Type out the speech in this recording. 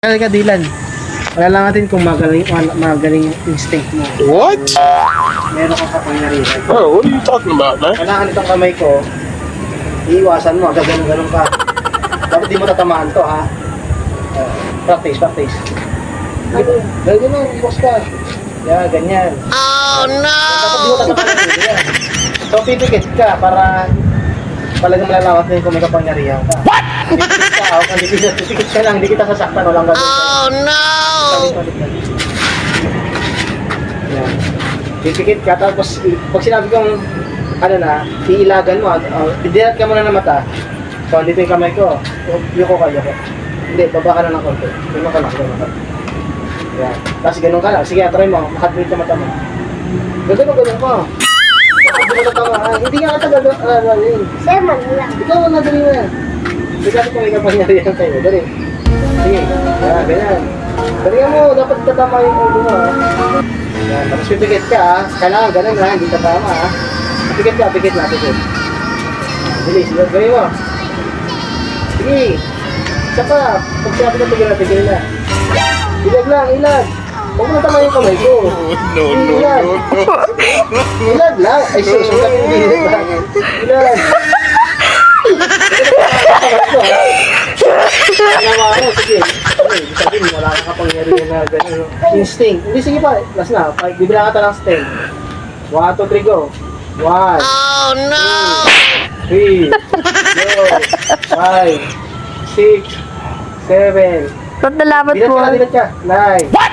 Ka Dylan. Wala lang natin kung magaling yung instinct mo. What? Meron kang kapangyarihan. Bro, what are you talking about, man? Kailangan itong kamay ko, iiwasan mo, gaganon-ganon ka. Dapat di mo tatamaan to, ha? Practice. Ganyan mo, iwas ka. Yeah, ganyan. Oh no! Dapat di mo tatamaan. Ganyan. So, pipikit ka para talagang malalawat na kung may kapangyarihan ka. What? Pipikit ka lang, hindi kita sasaktan, walang gagawin. Oh no! Yan. Pipikit ka, tapos pag sinabi kong iilagan mo, didilat ka muna ng mata. So, dito yung kamay ko. Yuko. Hindi, baba ka na ng konti. Ganun ka. Yan. Tapos ganun ka lang. Sige, try mo. Makatwit ka mata mo. Ganun ka. Hindi mo tatama. Hindi nga kita gagawin. Seman lang. Ikaw ang nadali mo yan. Sige, kung may kapangyarihan kayo. Dali. Sige. Yan, ganyan. Dali mo, dapat tatama yung ulo mo. Yan, tapos pipikit ka, ha. Kailangan ganun, ha. Hindi tatama, ha. Pikit na. Bilis, gawin mo. Sige. Isa pa. Pag sinabi na tigil na. Ilag. Huwag mo natama yung kamay ko. No. Ilag lang. Ay, susunod yung bilis lang. Ilag. Ginawa mo, sige. Sabihin, wala kang kapangyarihan na gano'n. Instinct. Hindi, sige pa. Last na. Bibilang ka lang sa 10. 1, 2, 3, go. 1, Oh no! 3, 4, 5, 6, 7. Ba't nalabat mo? Dilat ka. 9. What?